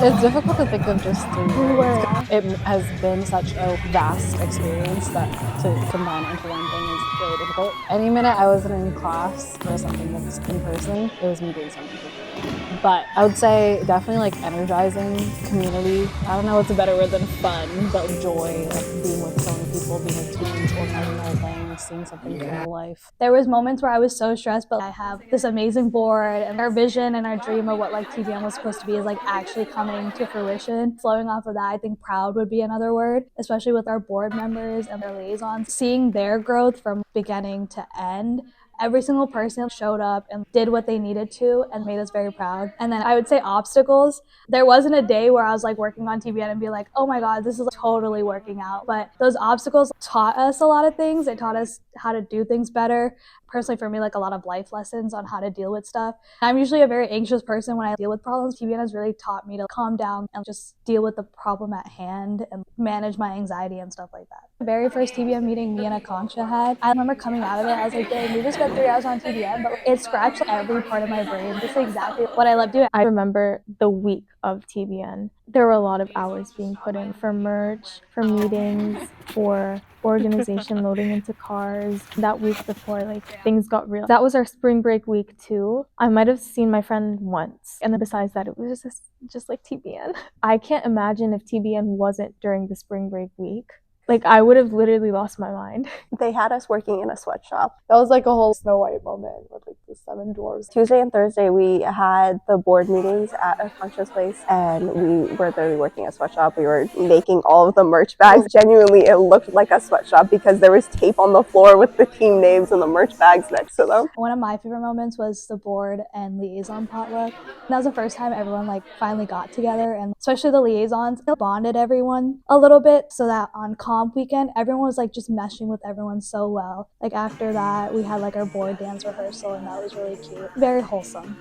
It's difficult to think of just 3 words. Where It has been such a vast experience that to combine it into one thing is really difficult. Any minute I wasn't in class or something that's in person, it was me doing something different. But I would say definitely like energizing community. I don't know what's a better word than fun, but joy, like being with so many people, being with teams, organizing the whole thing, seeing something come to life. there was moments where I was so stressed, but I have this amazing board and our vision and our dream of what like TBN was supposed to be is like actually coming to fruition. Flowing off of that, I think proud would be another word, especially with our board members and their liaisons. Seeing their growth from beginning to end, every single person showed up and did what they needed to and made us very proud. And then I would say obstacles. There wasn't a day where I was like working on TBN and be like, oh my God, this is like totally working out. But those obstacles taught us a lot of things. It taught us how to do things better. Personally, for me, like a lot of life lessons on how to deal with stuff. I'm usually a very anxious person when I deal with problems. TBN has really taught me to calm down and just deal with the problem at hand and manage my anxiety and stuff like that. The very first TBN meeting me and Akanksha had, I remember coming out of it, I was like, dang, we just spent 3 hours on TBN, but it scratched every part of my brain. This is exactly what I love doing. I remember the week of TBN. There were a lot of hours being put in for merch, for meetings, for organization loading into cars. That week before, like, things got real. That was our spring break week too. I might have seen my friend once, and then besides that, it was just like TBN. I can't imagine if TBN wasn't during the spring break week. Like, I would have literally lost my mind. They had us working in a sweatshop. That was like a whole Snow White moment with like the 7 dwarves. Tuesday and Thursday, we had the board meetings at Akanksha's place, and we were literally working at a sweatshop. We were making all of the merch bags. Genuinely, it looked like a sweatshop because there was tape on the floor with the team names and the merch bags next to them. One of my favorite moments was the board and liaison potluck. That was the first time everyone like finally got together, and especially the liaisons, it bonded everyone a little bit so that on comp weekend, everyone was like just meshing with everyone so well. Like after that, we had like our board dance rehearsal, and that was really cute. Very wholesome.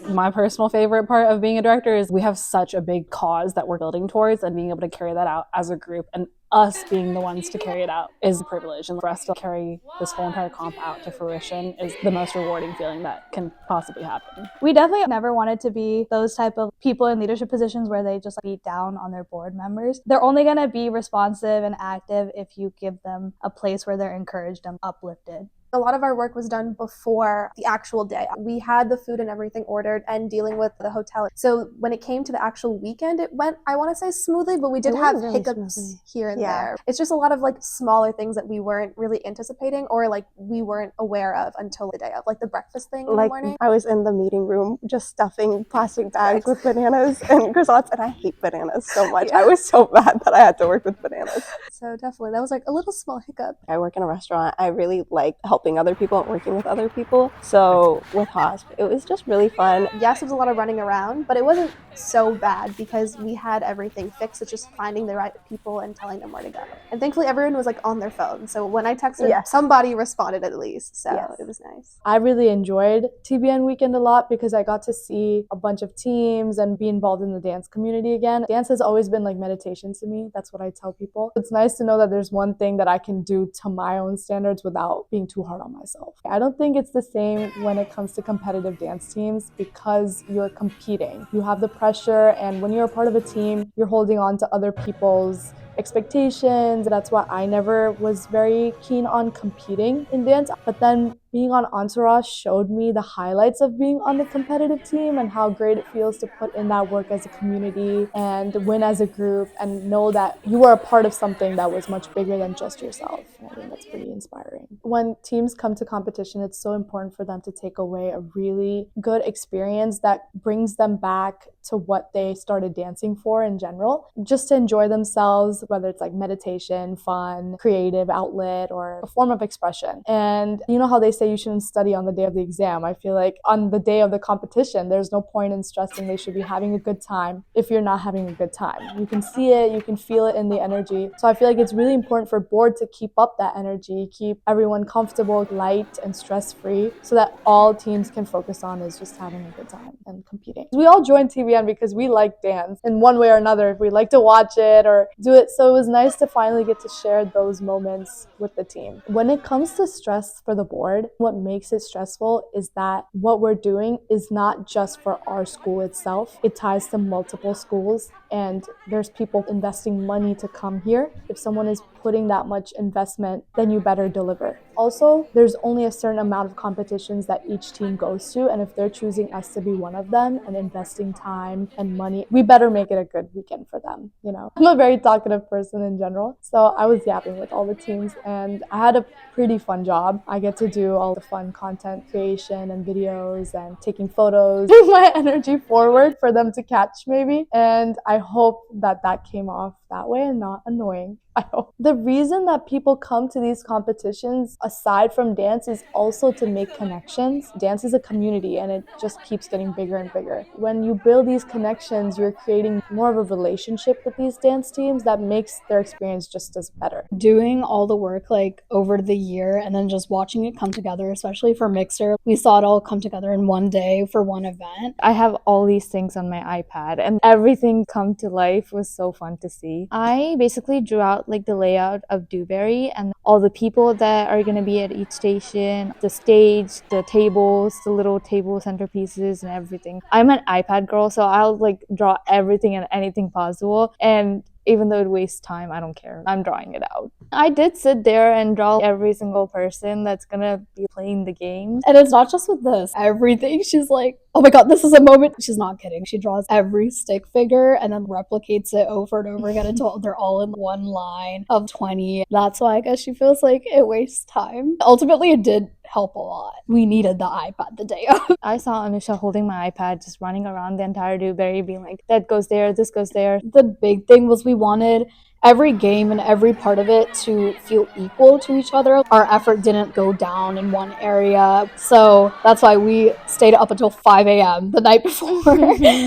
My personal favorite part of being a director is we have such a big cause that we're building towards, and being able to carry that out as a group and us being the ones to carry it out is a privilege. And for us to carry this whole entire comp out to fruition is the most rewarding feeling that can possibly happen. We definitely never wanted to be those type of people in leadership positions where they just beat down on their board members. They're only going to be responsive and active if you give them a place where they're encouraged and uplifted. A lot of our work was done before the actual day. We had the food and everything ordered and dealing with the hotel. So when it came to the actual weekend, it went, I want to say smoothly, but we did have really hiccups smoothly. here and there. It's just a lot of like smaller things that we weren't really anticipating or like we weren't aware of until the day of, like the breakfast thing in the morning. I was in the meeting room just stuffing plastic bags with bananas and croissants, and I hate bananas so much. I was so bad that I had to work with bananas. So definitely, that was like a little small hiccup. I work in a restaurant. I really like helping other people and working with other people. So with HOSP, it was just really fun. Yes, it was a lot of running around, but it wasn't so bad because we had everything fixed. It's just finding the right people and telling them where to go. And thankfully, everyone was like on their phone. So when I texted, somebody responded at least. So it was nice. I really enjoyed TBN weekend a lot because I got to see a bunch of teams and be involved in the dance community again. Dance has always been like meditation to me. That's what I tell people. It's nice to know that there's one thing that I can do to my own standards without being too hard on myself. I don't think it's the same when it comes to competitive dance teams because you're competing. You have the pressure, and when you're a part of a team, you're holding on to other people's expectations. That's why I never was very keen on competing in dance. But then being on Entourage showed me the highlights of being on the competitive team and how great it feels to put in that work as a community and win as a group and know that you were a part of something that was much bigger than just yourself. And I think that's pretty inspiring. When teams come to competition, it's so important for them to take away a really good experience that brings them back to what they started dancing for in general, just to enjoy themselves, whether it's like meditation, fun, creative outlet, or a form of expression. And you know how they say you shouldn't study on the day of the exam. I feel like on the day of the competition, there's no point in stressing. They should be having a good time if you're not having a good time. You can see it, you can feel it in the energy. So I feel like it's really important for board to keep up that energy, keep everyone comfortable, light, and stress-free so that all teams can focus on is just having a good time and competing. We all joined TBN because we like dance in one way or another, if we like to watch it or do it. So it was nice to finally get to share those moments with the team. When it comes to stress for the board, What makes it stressful is that what we're doing is not just for our school itself. It ties to multiple schools, and there's people investing money to come here. If someone is putting that much investment, then you better deliver. Also, there's only a certain amount of competitions that each team goes to, and if they're choosing us to be one of them and investing time and money, we better make it a good weekend for them, you know? I'm a very talkative person in general, so I was yapping with all the teams, and I had a pretty fun job. I get to do all the fun content creation and videos and taking photos, putting my energy forward for them to catch maybe, and I hope that that came off that way and not annoying. I hope. The reason that people come to these competitions, aside from dance, is also to make connections. Dance is a community and it just keeps getting bigger and bigger. When you build these connections, you're creating more of a relationship with these dance teams that makes their experience just as better. Doing all the work like over the year and then just watching it come together, especially for Mixer, we saw it all come together in one day for one event. I have all these things on my iPad and everything come to life was so fun to see. I basically drew out like the layout of Dewberry and all the people that are going to be at each station, the stage, the tables, the little table centerpieces and everything. I'm an iPad girl, so I'll like draw everything and anything possible, and even though it wastes time, I don't care. I'm drawing it out. I did sit there and draw every single person that's gonna be playing the games. And it's not just with this. Everything. She's like, oh my god, this is a moment. She's not kidding. She draws every stick figure and then replicates it over and over again until they're all in one line of 20. That's why I guess she feels like it wastes time. Ultimately, it did help a lot. We needed the iPad the day of. I saw Anusha holding my iPad, just running around the entire Dewberry, being like, that goes there, this goes there. The big thing was we wanted every game and every part of it to feel equal to each other. Our effort didn't go down in one area. So that's why we stayed up until 5 a.m. the night before.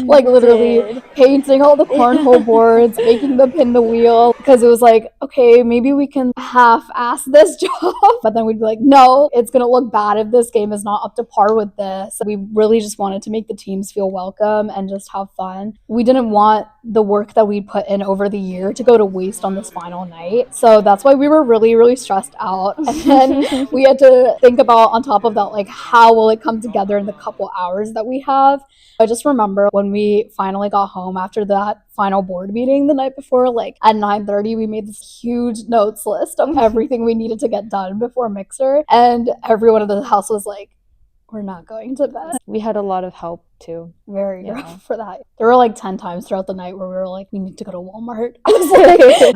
Like literally painting all the cornhole boards, making them pin the wheel. Because it was like, okay, maybe we can half-ass this job. But then we'd be like, no, it's going to look bad if this game is not up to par with this. We really just wanted to make the teams feel welcome and just have fun. We didn't want the work that we put in over the year to go to waste on this final night. So that's why we were really, really stressed out. And then we had to think about, on top of that, like, how will it come together in the couple hours that we have? I just remember when we finally got home after that final board meeting the night before, like at 9:30, we made this huge notes list of everything we needed to get done before Mixer. And everyone in the house was like, we're not going to bed. We had a lot of help too. Very Yeah. rough for that. There were like 10 times throughout the night where we were like, we need to go to Walmart.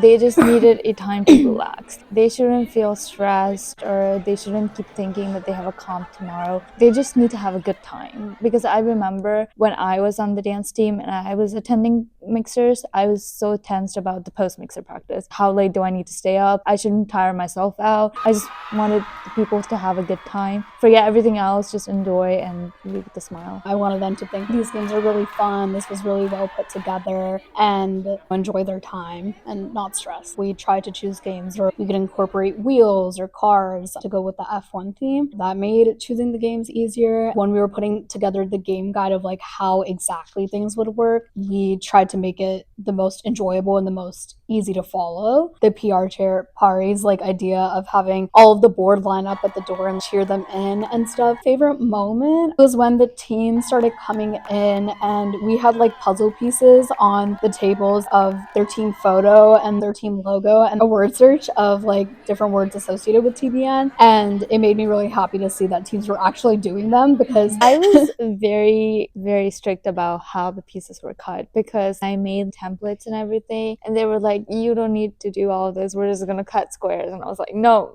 They just needed a time to relax. They shouldn't feel stressed or they shouldn't keep thinking that they have a comp tomorrow. They just need to have a good time. Because I remember when I was on the dance team and I was attending mixers, I was so tensed about the post-mixer practice. How late do I need to stay up? I shouldn't tire myself out. I just wanted the people to have a good time. Forget everything else, just enjoy and leave with a smile. I wanted them to think these games are really fun, this was really well put together, and enjoy their time and not stress. We tried to choose games where we could incorporate wheels or cars to go with the F1 theme. That made choosing the games easier. When we were putting together the game guide of like how exactly things would work, we tried to make it the most enjoyable and the most easy to follow. The PR chair Pari's like idea of having all of the board line up at the door and cheer them in and stuff. Favorite moment was when the team started coming in and we had like puzzle pieces on the tables of their team photo and their team logo and a word search of like different words associated with TBN, and it made me really happy to see that teams were actually doing them, because I was very, very strict about how the pieces were cut because I made templates and everything, and they were like, you don't need to do all of this, we're just gonna cut squares. And I was like, no.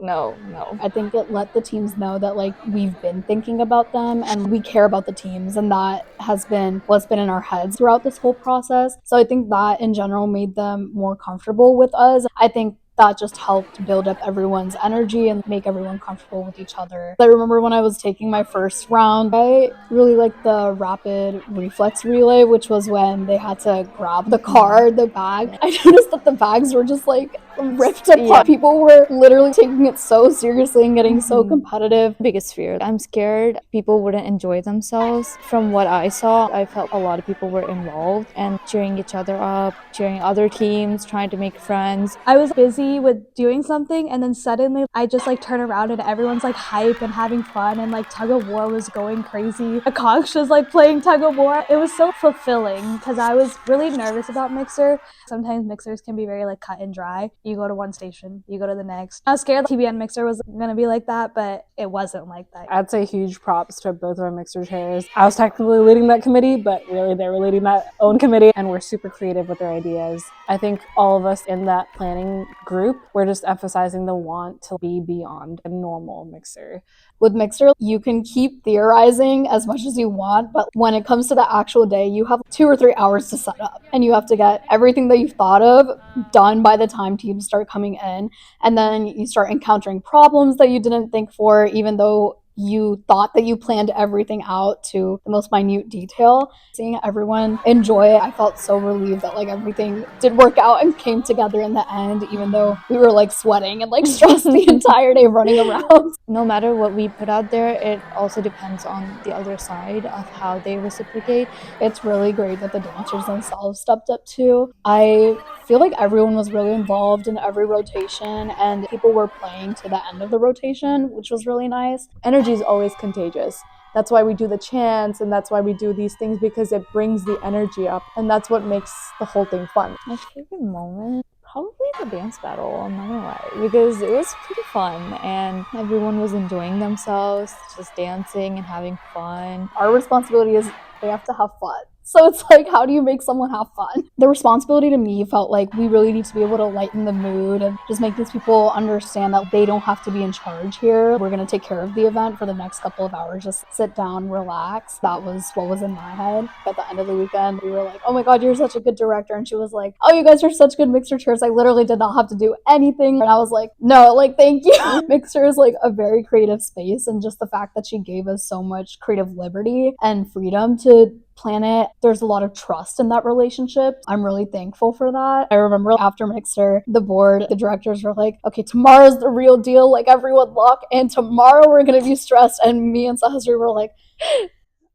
I think it let the teams know that like we've been thinking about them and we care about the teams, and that has been what's been in our heads throughout this whole process. So I think that in general made them more comfortable with us. I think that just helped build up everyone's energy and make everyone comfortable with each other. I remember when I was taking my first round, I really liked the rapid reflex relay, which was when they had to grab the card, the bag. I noticed that the bags were just like ripped apart. Yeah. People were literally taking it so seriously and getting so competitive. Biggest fear. I'm scared people wouldn't enjoy themselves. From what I saw, I felt a lot of people were involved and cheering each other up, cheering other teams, trying to make friends. I was busy busy with doing something, and then suddenly I just like turn around and everyone's like hype and having fun, and like tug of war was going crazy. Akanksha was like playing tug of war. It was so fulfilling because I was really nervous about Mixer. Sometimes Mixers can be very like cut and dry. You go to one station, you go to the next. I was scared TBN Mixer was gonna be like that, but it wasn't like that. I'd say huge props to both of our Mixer chairs. I was technically leading that committee, but really they were leading that own committee, and we're super creative with their ideas. I think all of us in that planning group were just emphasizing the want to be beyond a normal Mixer. With Mixer, you can keep theorizing as much as you want, but when it comes to the actual day, you have 2 or 3 hours to set up, and you have to get everything that you've thought of done by the time teams start coming in, and then you start encountering problems that you didn't think for, even though you thought that you planned everything out to the most minute detail. Seeing everyone enjoy it, I felt so relieved that like everything did work out and came together in the end, even though we were like sweating and like stressed the entire day running around. No matter what we put out there, it also depends on the other side of how they reciprocate. It's really great that the dancers themselves stepped up too. I feel like everyone was really involved in every rotation, and people were playing to the end of the rotation, which was really nice. Energy is always contagious. That's why we do the chants, and that's why we do these things, because it brings the energy up, and that's what makes the whole thing fun. My favorite moment, probably the dance battle, I'm not gonna lie, because it was pretty fun and everyone was enjoying themselves, just dancing and having fun. Our responsibility is they have to have fun. So it's like, how do you make someone have fun? The responsibility to me felt like we really need to be able to lighten the mood and just make these people understand that they don't have to be in charge here. We're going to take care of the event for the next couple of hours. Just sit down, relax. That was what was in my head. At the end of the weekend, we were like, oh my God, you're such a good director. And she was like, oh, you guys are such good Mixer chairs. I literally did not have to do anything. And I was like, no, like, thank you. Mixer is like a very creative space. And just the fact that she gave us so much creative liberty and freedom to plan it, there's a lot of trust in that relationship. I'm really thankful for that. I remember after Mixer, the board, the directors were like, okay, tomorrow's the real deal, like everyone lock, and tomorrow we're gonna be stressed. And me and Sahasri were like,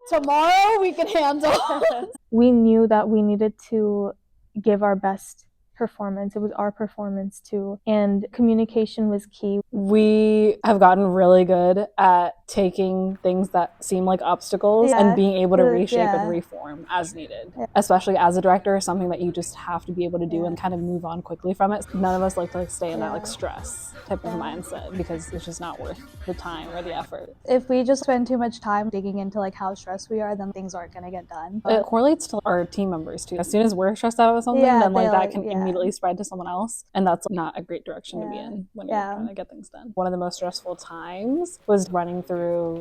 tomorrow we can handle. We knew that we needed to give our best performance. It was our performance too, and communication was key. We have gotten really good at taking things that seem like obstacles and being able to reshape and reform as needed. Especially as a director, something that you just have to be able to do and kind of move on quickly from it. None of us like to stay in that like stress type of mindset, because it's just not worth the time or the effort. If we just spend too much time digging into like how stressed we are, then things aren't gonna get done. It correlates to our team members too. As soon as we're stressed out about something, then like that can immediately spread to someone else, and that's not a great direction to be in when you're trying to get things done. One of the most stressful times was running through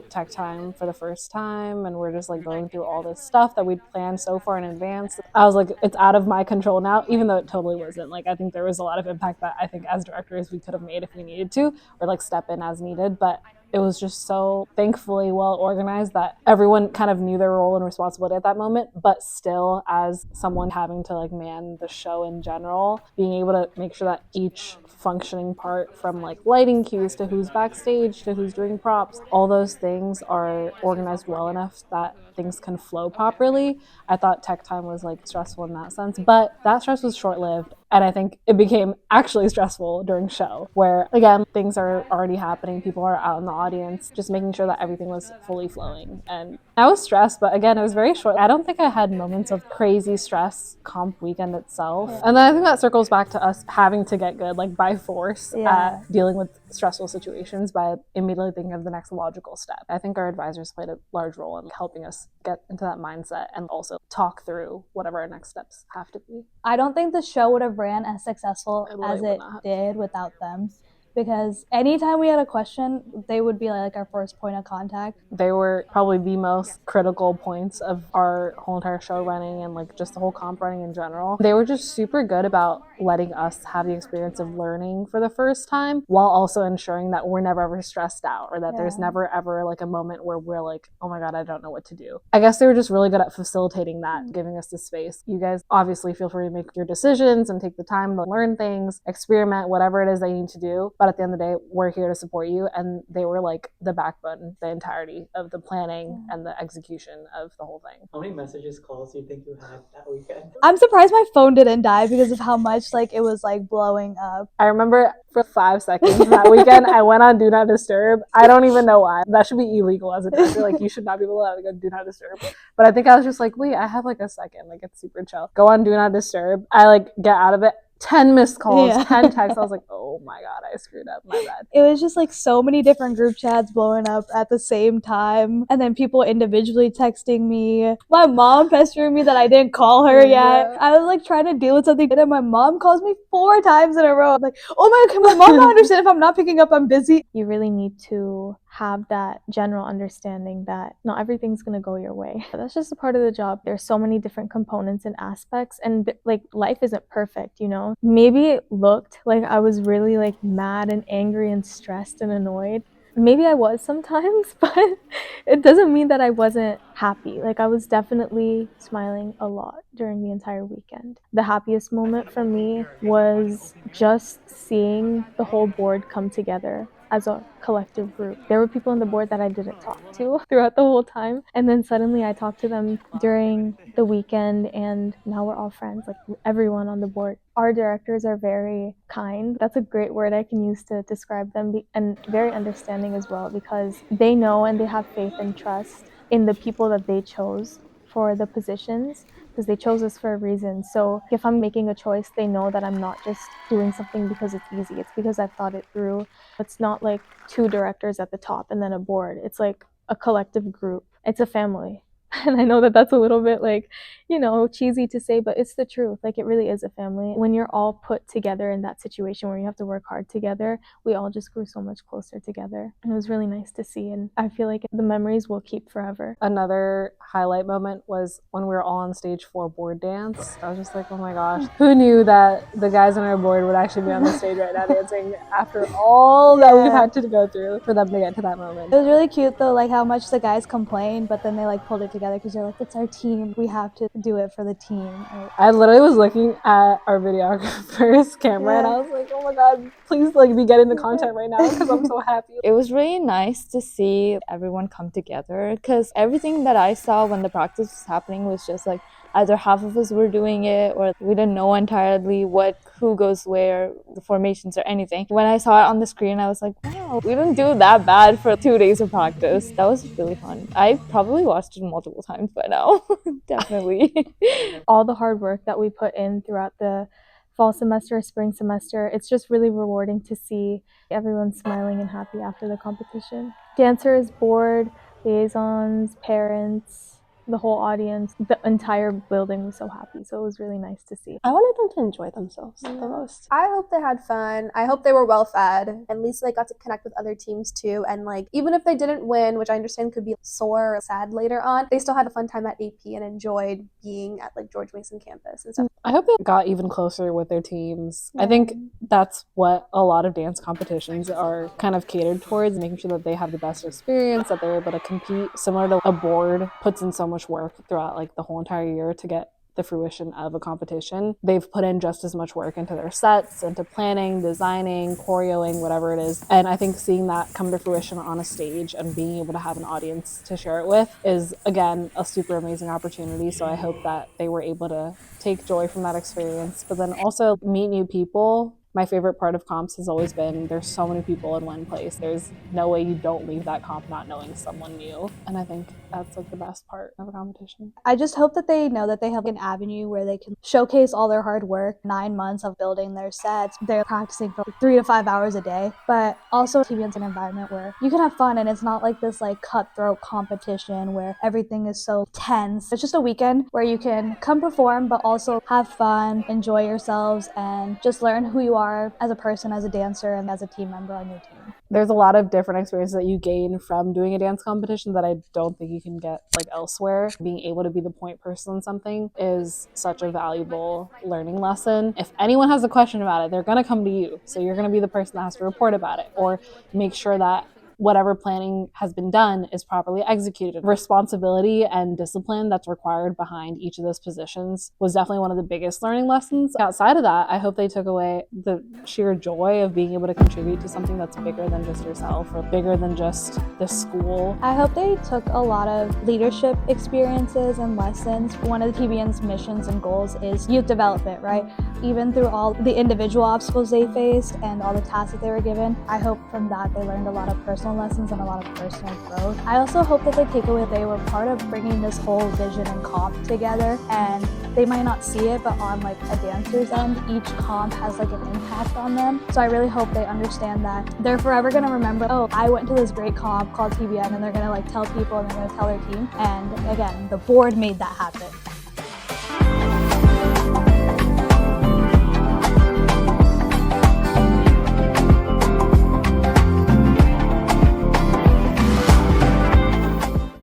tech time for the first time, and we're just like going through all this stuff that we'd planned so far in advance. I was like, it's out of my control now, even though it totally wasn't. Like, I think there was a lot of impact that I think as directors we could have made if we needed to, or like step in as needed, but it was just so thankfully well organized that everyone kind of knew their role and responsibility at that moment, but still as someone having to like man the show in general, being able to make sure that each functioning part, from like lighting cues to who's backstage to who's doing props, all those things are organized well enough that things can flow properly. I thought tech time was like stressful in that sense, but that stress was short-lived. And I think it became actually stressful during show, where again, things are already happening, people are out in the audience, just making sure that everything was fully flowing. And I was stressed, but again, it was very short. I don't think I had moments of crazy stress comp weekend itself. And then I think that circles back to us having to get good, like by force, at dealing with stressful situations by immediately thinking of the next logical step. I think our advisors played a large role in helping us get into that mindset and also talk through whatever our next steps have to be. I don't think the show would have ran as successful as it did without them, because anytime we had a question, they would be like our first point of contact. They were probably the most critical points of our whole entire show running and like just the whole comp running in general. They were just super good about letting us have the experience of learning for the first time, while also ensuring that we're never ever stressed out, or that there's never ever like a moment where we're like, oh my God, I don't know what to do. I guess they were just really good at facilitating that, giving us the space. You guys obviously feel free to make your decisions and take the time to learn things, experiment, whatever it is that you need to do. But but at the end of the day, we're here to support you. And they were like the backbone, the entirety of the planning and the execution of the whole thing. How many messages, calls do you think you had that weekend? I'm surprised my phone didn't die because of how much like it was like blowing up. I remember for 5 seconds that weekend, I went on Do Not Disturb. I don't even know why. That should be illegal as a director. Like, you should not be allowed to go Do Not Disturb. But I think I was just like, wait, I have like a second. Like, it's super chill. Go on Do Not Disturb. I like get out of it. 10 missed calls, 10 texts. I was like, oh my God, I screwed up. My bad. It was just like so many different group chats blowing up at the same time. And then people individually texting me. My mom pestering me that I didn't call her yet. I was like trying to deal with something. And then my mom calls me 4 times in a row. I'm like, oh my God, can my mom not understand if I'm not picking up? I'm busy. You really need to have that general understanding that not everything's going to go your way. That's just a part of the job. There's so many different components and aspects, and like life isn't perfect, you know? Maybe it looked like I was really like mad and angry and stressed and annoyed. Maybe I was sometimes, but it doesn't mean that I wasn't happy. Like, I was definitely smiling a lot during the entire weekend. The happiest moment for me was just seeing the whole board come together as a collective group. There were people on the board that I didn't talk to throughout the whole time, and then suddenly I talked to them during the weekend, and now we're all friends, like everyone on the board. Our directors are very kind. That's a great word I can use to describe them, and very understanding as well, because they know and they have faith and trust in the people that they chose for the positions, because they chose us for a reason. So if I'm making a choice, they know that I'm not just doing something because it's easy. It's because I've thought it through. It's not like 2 directors at the top and then a board. It's like a collective group. It's a family. And I know that that's a little bit like, you know, cheesy to say, but it's the truth. Like, it really is a family. When you're all put together in that situation where you have to work hard together, we all just grew so much closer together. And it was really nice to see. And I feel like the memories will keep forever. Another highlight moment was when we were all on stage for board dance. I was just like, oh my gosh, who knew that the guys on our board would actually be on the stage right now dancing after all that we've had to go through for them to get to that moment. It was really cute though, like how much the guys complained, but then they like pulled it together because they're like, it's our team. We have to do it for the team. I literally was looking at our videographer's camera and I was like, oh my God, please like be getting the content right now because I'm so happy. It was really nice to see everyone come together, because everything that I saw when the practice was happening was just like either half of us were doing it or we didn't know entirely who goes where, the formations or anything. When I saw it on the screen, I was like, wow, we didn't do that bad for 2 days of practice. That was really fun. I probably watched it multiple times by now. Definitely. All the hard work that we put in throughout the fall semester, spring semester, it's just really rewarding to see everyone smiling and happy after the competition. Dancers, board, liaisons, parents, the whole audience, the entire building was so happy. So it was really nice to see. I wanted them to enjoy themselves the most. I hope they had fun. I hope they were well fed. At least they got to connect with other teams too. And like, even if they didn't win, which I understand could be sore or sad later on, they still had a fun time at AP and enjoyed being at like George Mason campus and stuff. I hope they got even closer with their teams. I think that's what a lot of dance competitions are kind of catered towards, making sure that they have the best experience, that they're able to compete. Similar to a board puts in so much work throughout like the whole entire year to get the fruition of a competition. They've put in just as much work into their sets, into planning, designing, choreoing, whatever it is. And I think seeing that come to fruition on a stage and being able to have an audience to share it with is, again, a super amazing opportunity. So I hope that they were able to take joy from that experience, but then also meet new people. My favorite part of comps has always been there's so many people in one place. There's no way you don't leave that comp not knowing someone new. And I think that's like the best part of a competition. I just hope that they know that they have an avenue where they can showcase all their hard work, 9 months of building their sets. They're practicing for 3 to 5 hours a day, but also TBN's an environment where you can have fun and it's not like this like cutthroat competition where everything is so tense. It's just a weekend where you can come perform, but also have fun, enjoy yourselves, and just learn who you are as a person, as a dancer, and as a team member on your team. There's a lot of different experiences that you gain from doing a dance competition that I don't think you can get like elsewhere. Being able to be the point person in something is such a valuable learning lesson. If anyone has a question about it, they're going to come to you. So you're going to be the person that has to report about it or make sure that whatever planning has been done is properly executed. Responsibility and discipline that's required behind each of those positions was definitely one of the biggest learning lessons. Outside of that, I hope they took away the sheer joy of being able to contribute to something that's bigger than just yourself or bigger than just the school. I hope they took a lot of leadership experiences and lessons. One of the TBN's missions and goals is youth development, right? Even through all the individual obstacles they faced and all the tasks that they were given, I hope from that they learned a lot of personal lessons and a lot of personal growth. I also hope that they take away they were part of bringing this whole vision and comp together, and they might not see it, but on like a dancer's end, each comp has like an impact on them. So I really hope they understand that they're forever gonna remember, oh, I went to this great comp called TBN, and they're gonna like tell people and they're gonna tell their team. And again, the board made that happen.